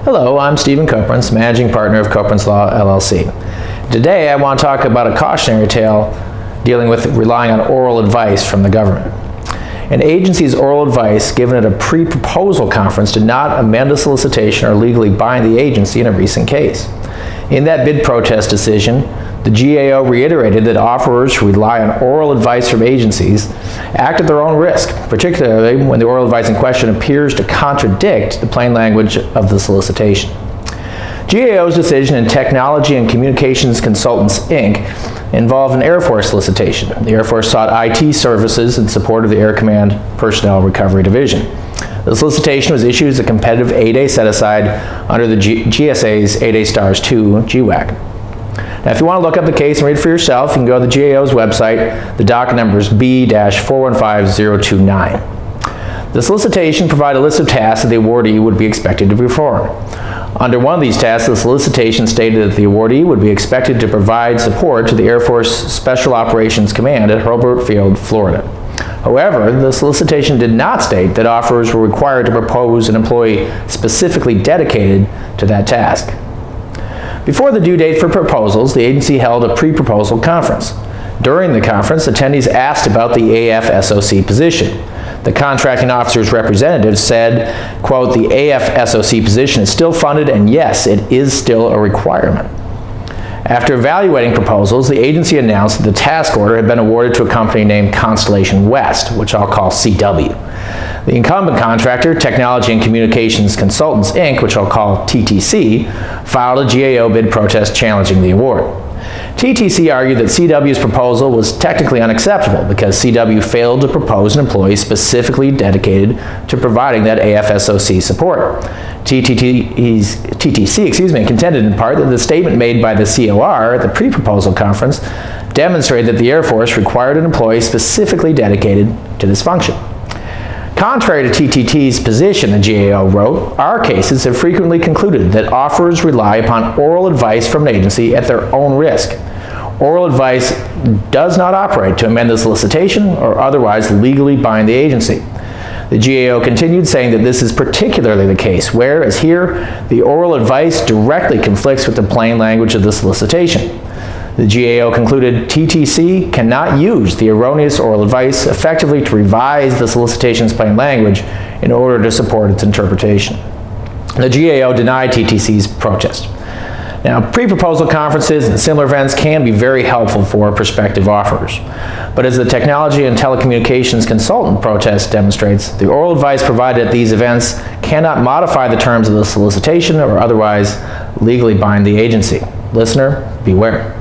Hello, I'm Stephen Koprince, Managing Partner of Koprince Law, LLC. Today I want to talk about a cautionary tale dealing with relying on oral advice from the government. An agency's oral advice given at a pre-proposal conference did not amend a solicitation or legally bind the agency in a recent case. In that bid protest decision, the GAO reiterated that offerors who rely on oral advice from agencies act at their own risk, particularly when the oral advice in question appears to contradict the plain language of the solicitation. GAO's decision in Technology and Communications Consultants, Inc. involved an Air Force solicitation. The Air Force sought IT services in support of the Air Command Personnel Recovery Division. The solicitation was issued as a competitive 8A set-aside under the GSA's 8A Stars 2 GWAC. Now, if you want to look up the case and read it for yourself, you can go to the GAO's website. The docket number is B-415029. The solicitation provided a list of tasks that the awardee would be expected to perform. Under one of these tasks, the solicitation stated that the awardee would be expected to provide support to the Air Force Special Operations Command at Hurlburt Field, Florida. However, the solicitation did not state that offerors were required to propose an employee specifically dedicated to that task. Before the due date for proposals, the agency held a pre-proposal conference. During the conference, attendees asked about the AFSOC position. The contracting officer's representative said, quote, "The AFSOC position is still funded, and yes, it is still a requirement." After evaluating proposals, the agency announced that the task order had been awarded to a company named Constellation West, which I'll call CW. The incumbent contractor, Technology and Communications Consultants, Inc., which I'll call TTC, filed a GAO bid protest challenging the award. TTC argued that CW's proposal was technically unacceptable because CW failed to propose an employee specifically dedicated to providing that AFSOC support. TTC contended in part that the statement made by the COR at the pre-proposal conference demonstrated that the Air Force required an employee specifically dedicated to this function. Contrary to TTT's position, the GAO wrote, "Our cases have frequently concluded that offerors rely upon oral advice from an agency at their own risk. Oral advice does not operate to amend the solicitation or otherwise legally bind the agency." The GAO continued, saying that this is particularly the case, where, as here, the oral advice directly conflicts with the plain language of the solicitation. The GAO concluded TTC cannot use the erroneous oral advice effectively to revise the solicitation's plain language in order to support its interpretation. The GAO denied TTC's protest. Now, pre-proposal conferences and similar events can be very helpful for prospective offerors. But as the Technology and Telecommunications Consultant protest demonstrates, the oral advice provided at these events cannot modify the terms of the solicitation or otherwise legally bind the agency. Listener, beware.